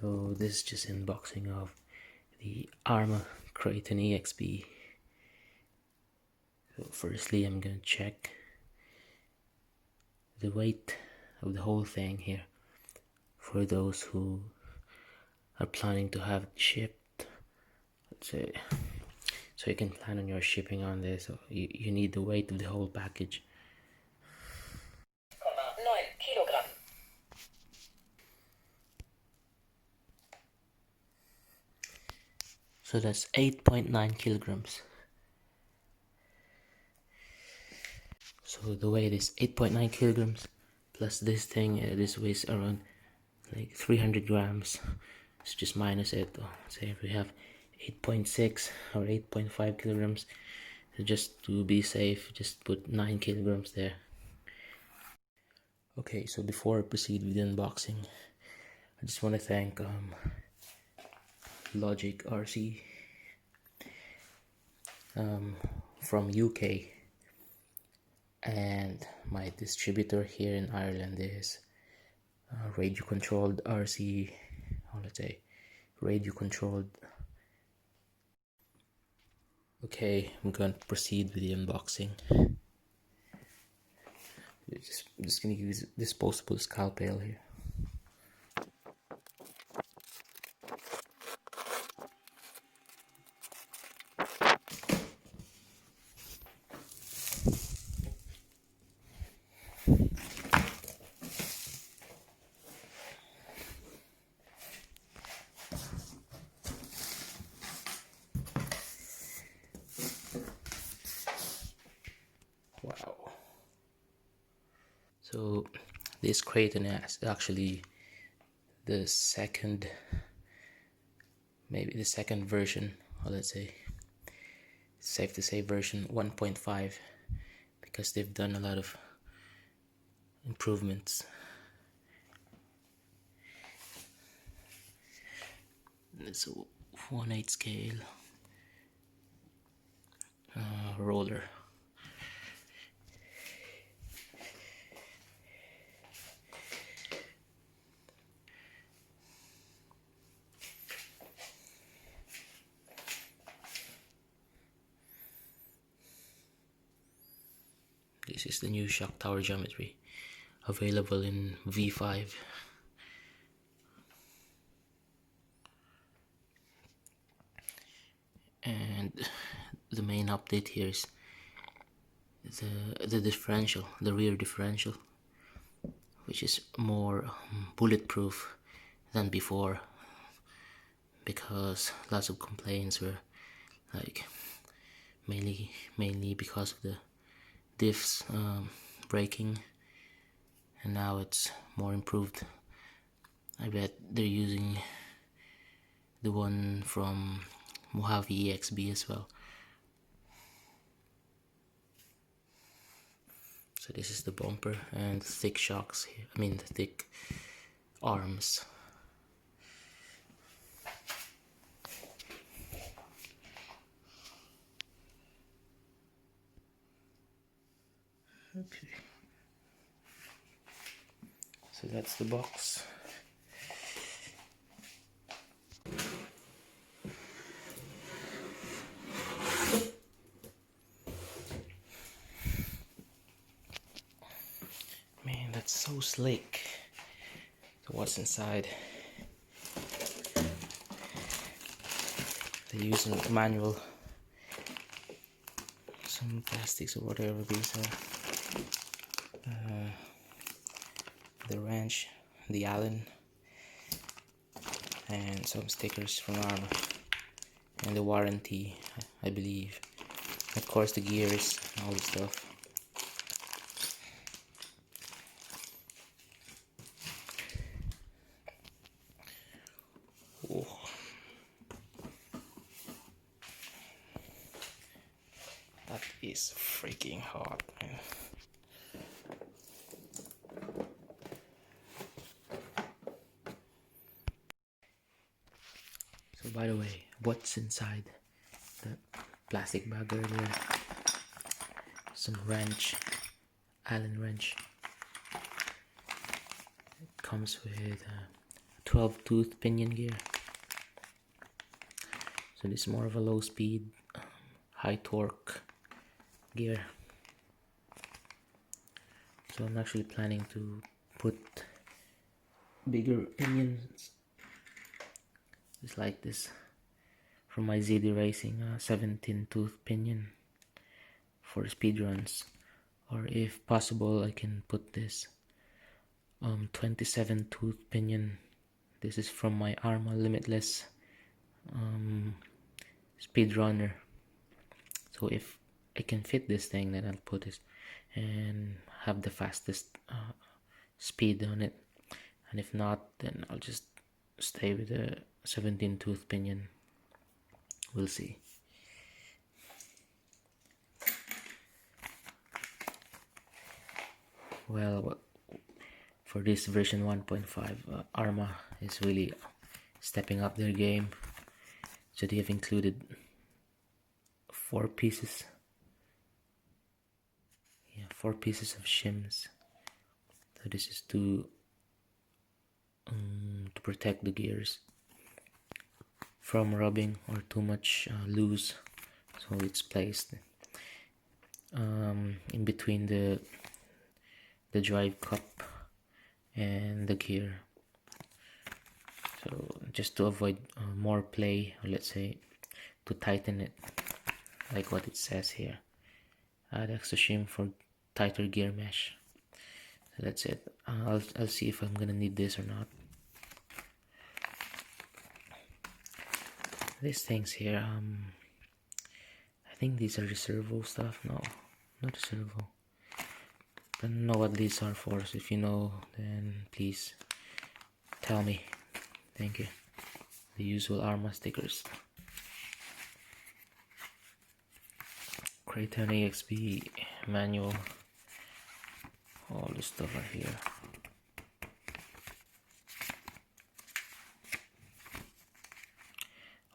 So this is just unboxing of the Arrma Kraton EXB. So firstly I'm gonna check the weight of the whole thing here for those who are planning to have it shipped. Let's say, so you can plan on your shipping on this. So you need the weight of the whole package. 9 kilogram. So that's 8.9 kilograms. So the weight is 8.9 kilograms plus this thing. This weighs around like 300 grams. Let's just minus it. Say if we have 8.6 or 8.5 kilograms. So just to be safe, just put 9 kilograms there. Okay, so before I proceed with the unboxing, I just want to thank Logic RC from UK, and my distributor here in Ireland is radio controlled RC, or let's say radio controlled. Okay, I'm going to proceed with the unboxing. I'm just going to use disposable scalpel here. Wow. So this Kraton is actually the second, maybe the second version, or let's say safe to say version 1.5, because they've done a lot of improvements. It's a 1/8 scale roller. This is the new shock tower geometry, available in V5. And the main update here is the differential, the rear differential, which is more bulletproof than before, because lots of complaints were like mainly because of the diffs breaking, and now it's more improved. I bet they're using the one from Mojave EXB as well. So this is the bumper and the thick shocks here, I mean the thick arms. Okay, so that's the box. Man, that's so slick. So what's inside? They're using a manual, some plastics or whatever these are. The wrench, the Allen, and some stickers from Arrma, and the warranty, I believe. Of course, the gears, all the stuff. Oh. That is freaking hot, man. So by the way, what's inside the plastic bag earlier? Some wrench, Allen wrench. It comes with a 12 tooth pinion gear. So this is more of a low speed, high torque gear. So I'm actually planning to put bigger pinions just like this from my ZD Racing 17 tooth pinion for speed runs, or if possible I can put this 27 tooth pinion. This is from my Arrma Limitless speed runner. So if I can fit this thing, then I'll put this and have the fastest speed on it, and if not, then I'll just stay with the 17 tooth pinion. We'll see. Well, for this version 1.5, Arrma is really stepping up their game. So they have included 4 pieces. Yeah, 4 pieces of shims. So this is to protect the gears from rubbing or too much loose. So it's placed in between the drive cup and the gear. So just to avoid more play, or let's say to tighten it, like what it says here. Add extra shim for tighter gear mesh. So that's it. I'll see if I'm gonna need this or not. These things here, I think these are servo stuff. No, not servo. I don't know what these are for, so if you know, then please tell me. Thank you. The usual Arrma stickers. Kraton EXB manual. All the stuff are here.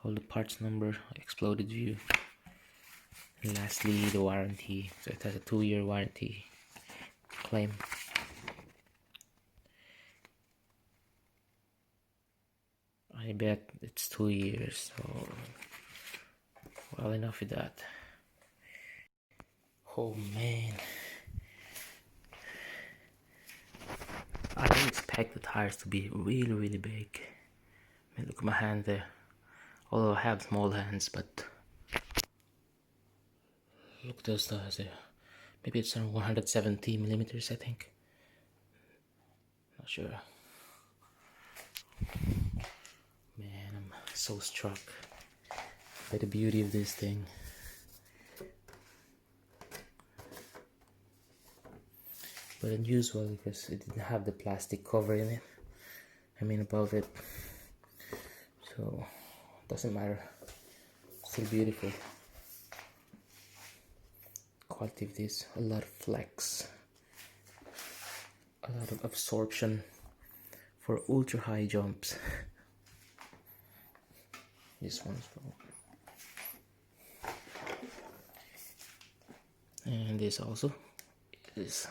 All the parts number, exploded view. And lastly, the warranty. So it has a 2-year warranty claim. I bet it's 2 years, so well, enough with that. Oh man, I didn't expect the tires to be really big. I mean, look at my hand there. Although I have small hands, but look at those tires there. Maybe it's around 170 millimeters, I think. Not sure. Man, I'm so struck by the beauty of this thing. But unusual because it didn't have the plastic cover in it. I mean, above it. So doesn't matter. Still beautiful. Quality of this, a lot of flex, a lot of absorption for ultra high jumps. This one's and this also is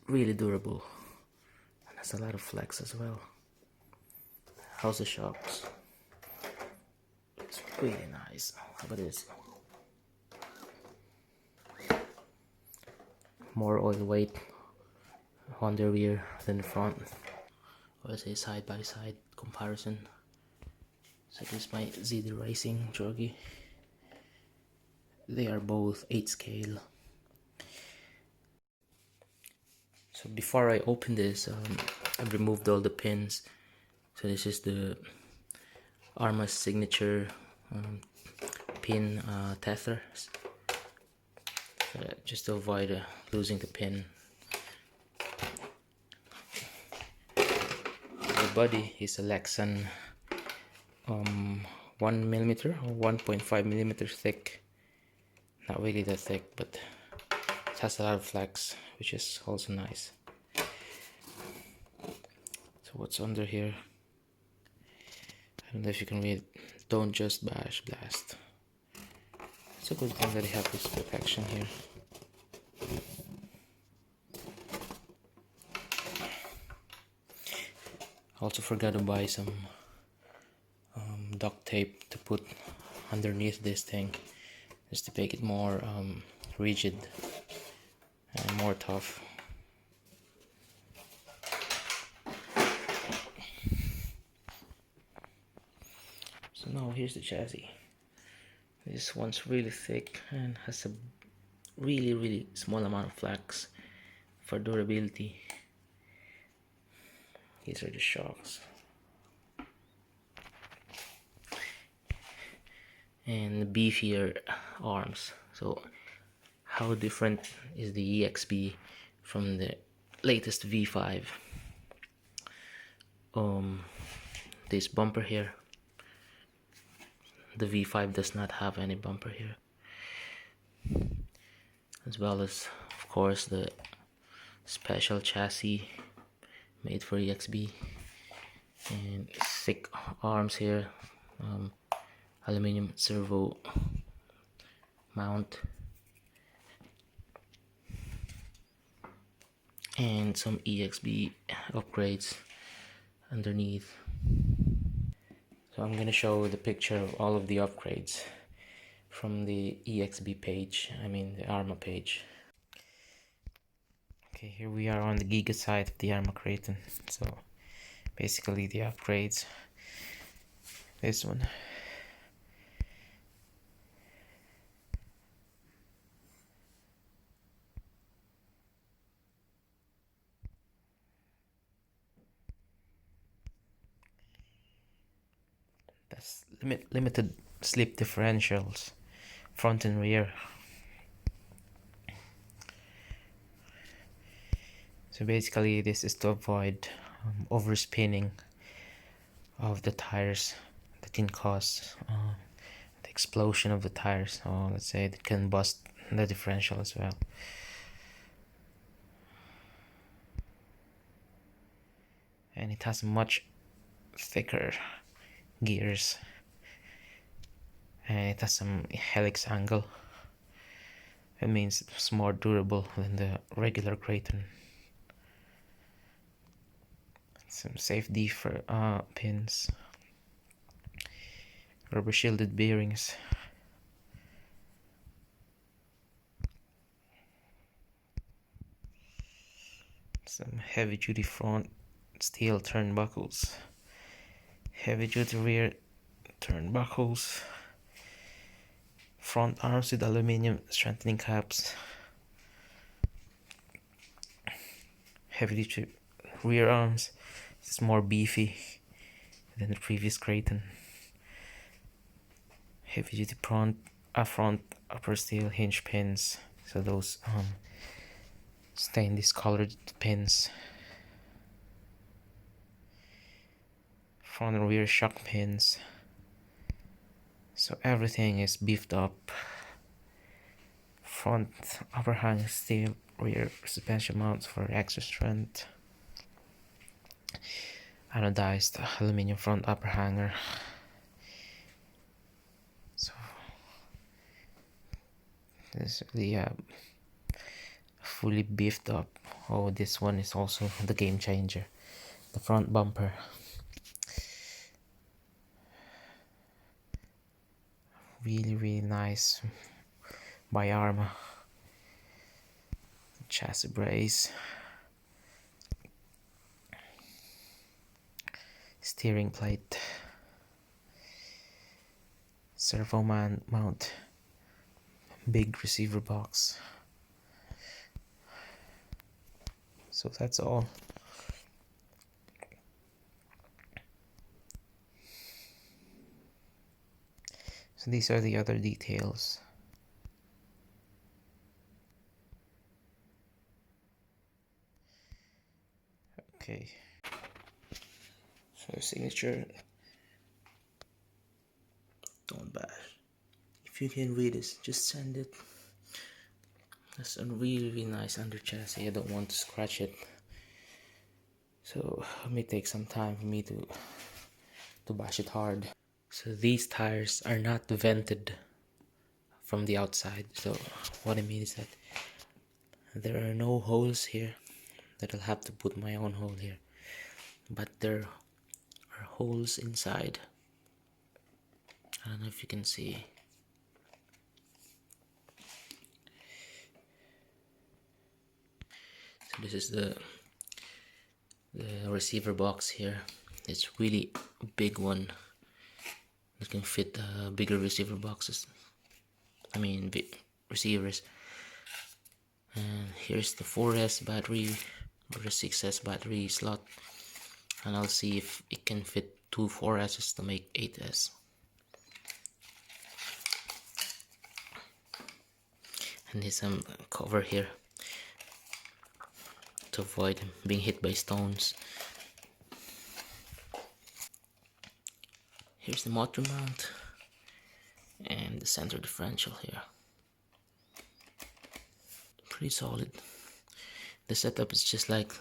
really durable and has a lot of flex as well. House of shops. It's really nice. How about this? More oil weight on the rear than the front. Or say side by side comparison. So this is my ZD Racing truggy. They are both 8 scale. So before I open this, I've removed all the pins. So this is the Arrma's signature pin tethers. Just to avoid losing the pin. The body is a Lexan 1mm or 1.5mm thick. Not really that thick, but it has a lot of flex, which is also nice. So what's under here? I don't know if you can read. Don't just bash, blast. It's a good thing that they have this protection here. Also forgot to buy some duct tape to put underneath this thing, just to make it more rigid and more tough. So now here's the chassis. This one's really thick and has a really small amount of flex for durability. These are the shocks. And beefier arms. So how different is the EXB from the latest V5? This bumper here, the V5 does not have any bumper here, as well as of course the special chassis made for EXB, and thick arms here, aluminum servo mount, and some EXB upgrades underneath. So I'm gonna show the picture of all of the upgrades from the EXB page, I mean the Arrma page. Okay, here we are on the Giga side of the Arrma Kraton. So basically the upgrades, this one, that's limited slip differentials, front and rear. So basically this is to avoid overspinning of the tires that can cause the explosion of the tires, or let's say it can bust the differential as well. And it has much thicker gears, and it has some helix angle. It means it's more durable than the regular Kraton. Some safety for pins, rubber shielded bearings, some heavy duty front steel turnbuckles, heavy duty rear turnbuckles, front arms with aluminium strengthening caps, heavy duty rear arms. It's more beefy than the previous Kraton. Heavy duty front upper steel hinge pins, so those stainless colored pins. Front and rear shock pins. So everything is beefed up. Front upper hang steel, rear suspension mounts for extra strength. Anodized aluminum front upper hanger. So this is the fully beefed up. Oh, this one is also the game changer. The front bumper. Really nice by Arrma. Chassis brace. Steering plate, servo mount, big receiver box. So that's all. So these are the other details. Okay. So signature, don't bash. If you can read this, just send it. That's a really nice under chassis. I don't want to scratch it, so it may take some time for me to bash it hard. So these tires are not vented from the outside. So what I mean is that there are no holes here that I'll have to put my own hole here, but they're holes inside. I don't know if you can see. So this is the receiver box here. It's really a big one. It can fit bigger receiver boxes. I mean big receivers. And here's the 4S battery or the 6S battery slot. And I'll see if it can fit two 4Ss to make 8S. And there's some cover here to avoid being hit by stones. Here's the motor mount and the center differential here. Pretty solid. The setup is just like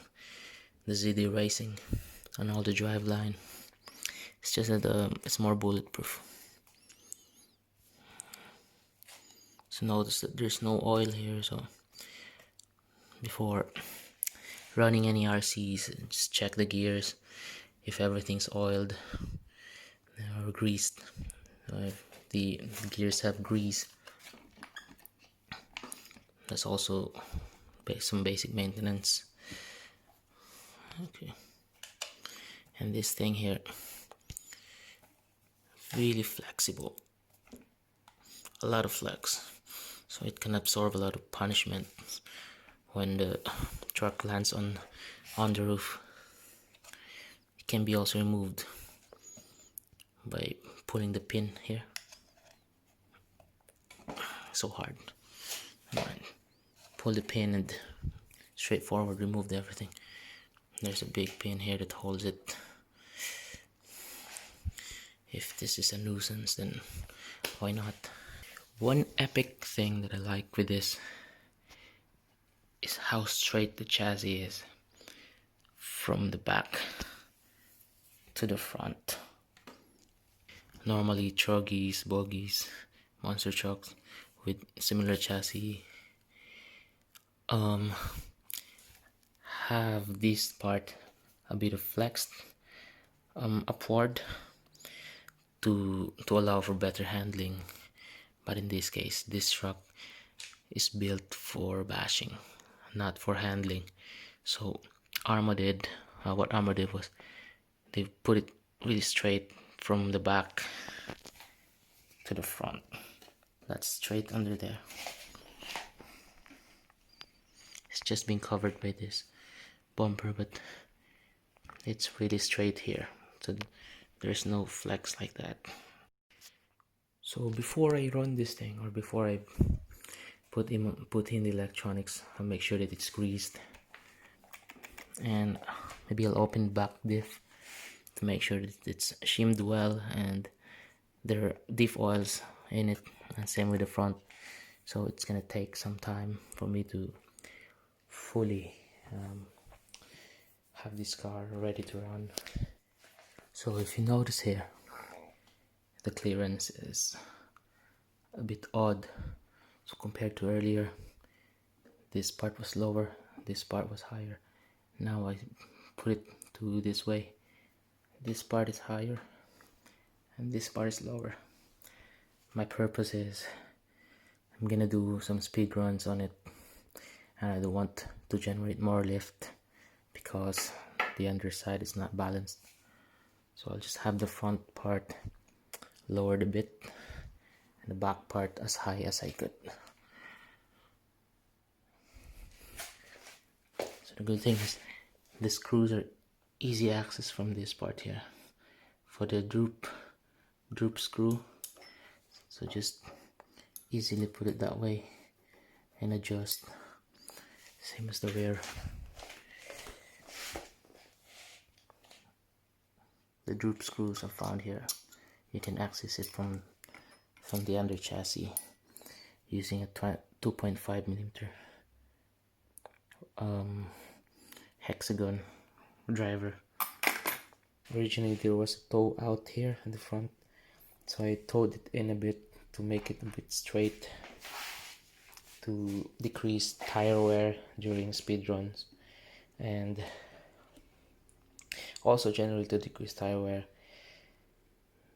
the ZD Racing on all the driveline. It's just that it's more bulletproof. So notice that there's no oil here, so before running any RCs, just check the gears if everything's oiled or greased. If the gears have grease, that's also some basic maintenance. Okay, and this thing here, really flexible, a lot of flex, so it can absorb a lot of punishment when the truck lands on the roof. It can be also removed by pulling the pin here. So hard. Right. Pull the pin and straightforward remove everything. There's a big pin here that holds it. If this is a nuisance, then why not? One epic thing that I like with this is how straight the chassis is from the back to the front. Normally truggies, bogies, monster trucks with similar chassis have this part a bit of flexed upward to allow for better handling, but in this case this truck is built for bashing, not for handling. So Arrma did what Arrma did was they put it really straight from the back to the front. That's straight under there. It's just been covered by this bumper, but it's really straight here, so there's no flex like that. So before I run this thing, or before I put in the electronics, I'll make sure that it's greased, and maybe I'll open back diff to make sure that it's shimmed well and there are diff oils in it, and same with the front. So it's gonna take some time for me to fully have this car ready to run. So if you notice here, the clearance is a bit odd. So compared to earlier, this part was lower, this part was higher. Now I put it to this way. This part is higher and this part is lower. My purpose is I'm gonna do some speed runs on it, and I don't want to generate more lift because the underside is not balanced. So I'll just have the front part lowered a bit and the back part as high as I could. So the good thing is the screws are easy access from this part here for the droop screw. So just easily put it that way and adjust. Same as the rear. The droop screws are found here. You can access it from the under chassis using a 2.5mm hexagon driver. Originally there was a toe out here in the front, so I towed it in a bit to make it a bit straight to decrease tire wear during speed runs, and also generally to decrease tire wear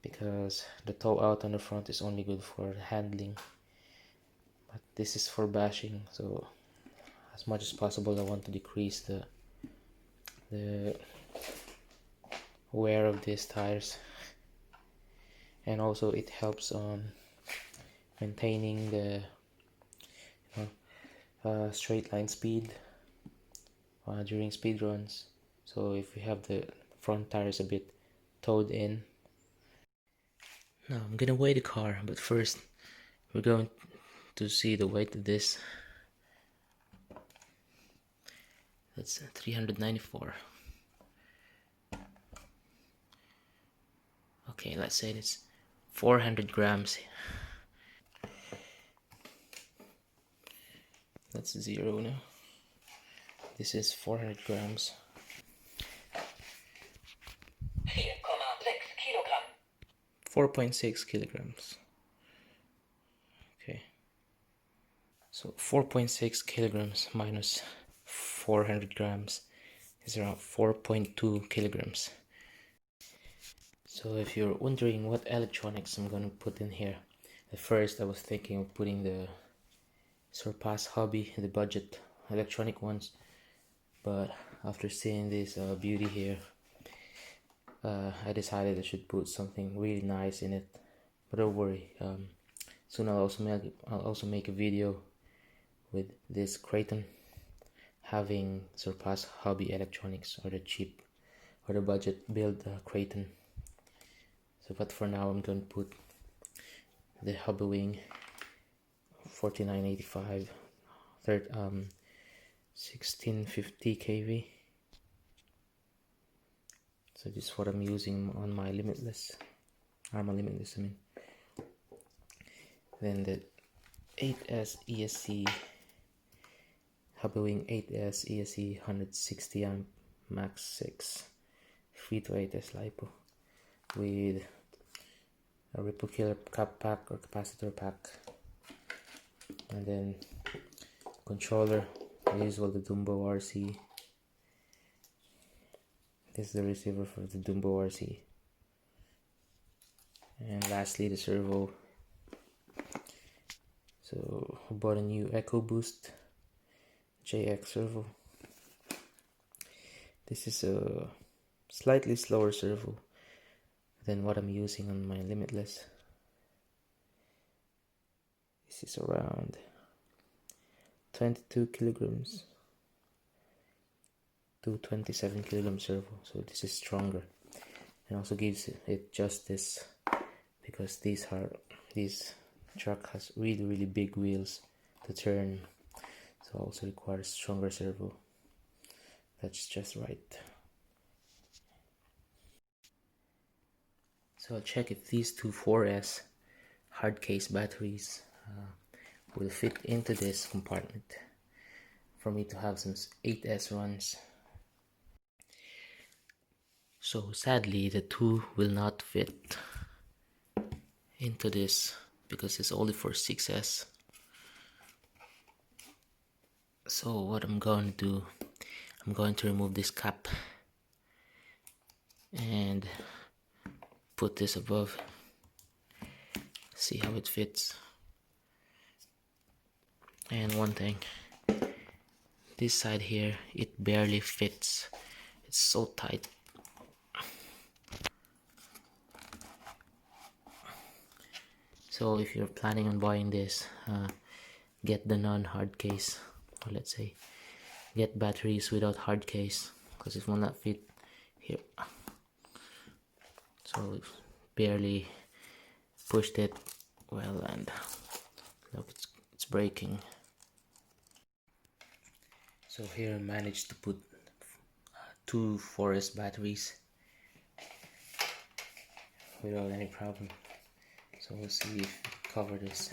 because the toe out on the front is only good for handling, but this is for bashing. So as much as possible I want to decrease the wear of these tires, and also it helps on maintaining the straight line speed during speed runs. So if we have the front tires a bit towed in. Now I'm gonna weigh the car, but first we're going to see the weight of this. That's 394. Okay, let's say it's 400 grams. That's 0 now. This is 400 grams. 4.6 kilograms. Okay. So 4.6 kilograms minus 400 grams is around 4.2 kilograms. So if you're wondering what electronics I'm going to put in here, at first I was thinking of putting the Surpass Hobby, the budget electronic ones, but after seeing this beauty here, I decided I should put something really nice in it. But don't worry, soon I'll also make a video with this Kraton having Surpass Hobby electronics, or the cheap or the budget build Kraton. So but for now I'm going to put the Hobby Wing 4985 1650 kV. So this is what I'm using on my Limitless, Arrma Limitless I mean. Then the 8S ESC, Hobby Wing 8S ESC 160 amp max 6 3-to-8S LiPo with a ripple killer cap pack or capacitor pack, and then controller, as usual, the Dumbo RC. This is the receiver for the Dumbo RC, and lastly the servo. So I bought a new EcoBoost JX servo. This is a slightly slower servo than what I'm using on my Limitless. This is around 22 kilograms to 27 kilogram servo, so this is stronger, and also gives it justice because this truck has really big wheels to turn, so also requires stronger servo. That's just right. So I'll check if these two 4S hard case batteries will fit into this compartment for me to have some 8S runs. So sadly the two will not fit into this because it's only for 6S. So what I'm going to do, I'm going to remove this cap and put this above, see how it fits. And one thing, this side here, it barely fits, it's so tight. So if you're planning on buying this, get the non-hard case, or let's say get batteries without hard case, because it will not fit here. So barely pushed it well, and look, it's breaking. So here I managed to put two 4S batteries without any problem. So we'll see if we cover this.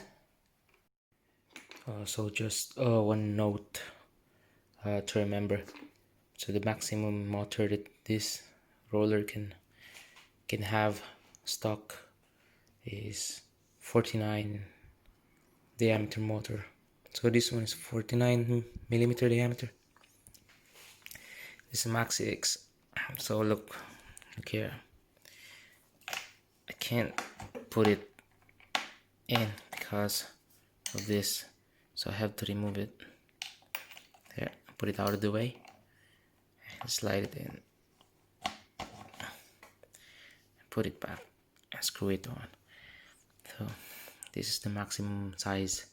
So just one note to remember. So the maximum motor that this roller can have stock is 49 diameter motor. So this one is 49 millimeter diameter. This is Maxi X. So look here. I can't put it in because of this, so I have to remove it. There, put it out of the way and slide it in, put it back and screw it on. So this is the maximum size.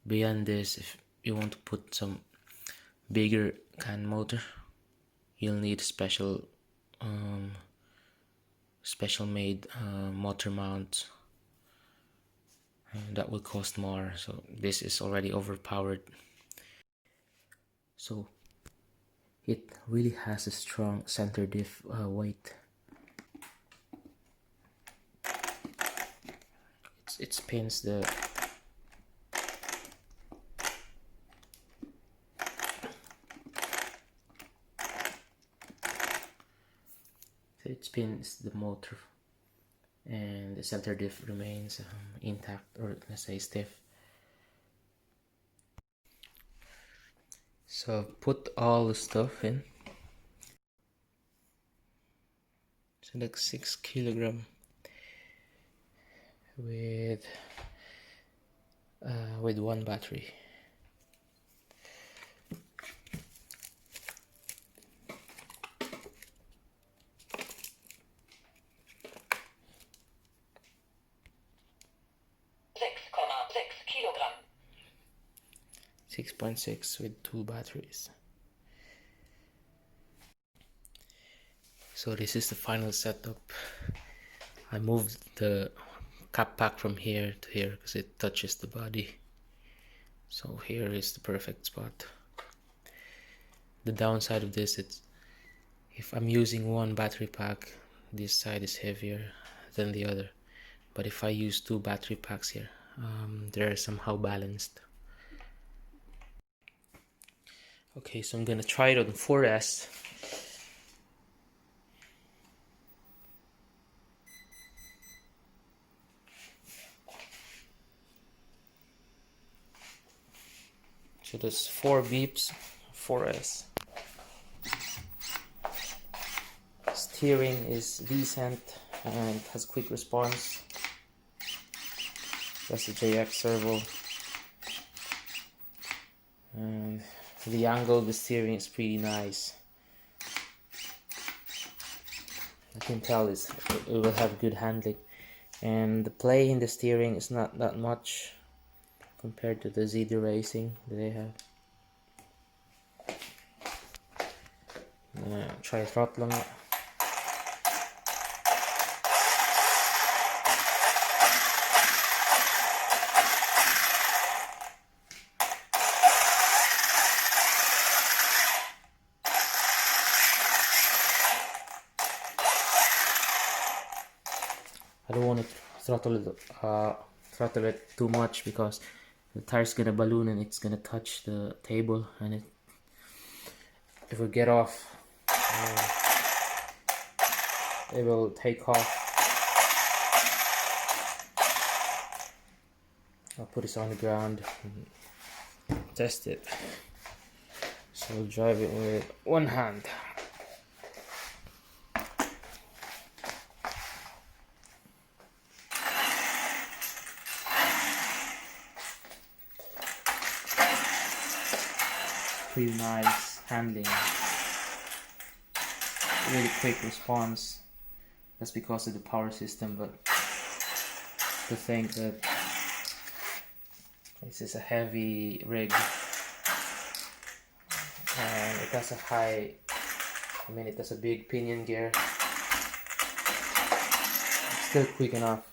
Beyond this, if you want to put some bigger can motor, you'll need special made motor mount, and that will cost more, so this is already overpowered. So it really has a strong center diff weight. It spins the motor, and the center diff remains intact, or let's say stiff. So put all the stuff in. So like 6 kilogram with one battery. kilogram. 6.6 with 2 batteries. So this is the final setup. I moved the cap pack from here to here because it touches the body. So here is the perfect spot. The downside of this is if I'm using one battery pack, this side is heavier than the other. But if I use 2 battery packs here, they're somehow balanced. Okay, so I'm gonna try it on 4S. So there's 4 beeps, 4S. Steering is decent and has quick response. That's the JX servo. And the angle of the steering is pretty nice. I can tell it will have good handling. And the play in the steering is not that much compared to the ZD Racing that they have. I'm gonna try throttling it. I don't want to throttle it too much because the tire's gonna balloon and it's gonna touch the table, and if we get off, it will take off. I'll put this on the ground and test it. So we'll drive it with one hand. Pretty nice handling, really quick response. That's because of the power system, but to think that this is a heavy rig and it has it has a big pinion gear. It's still quick enough.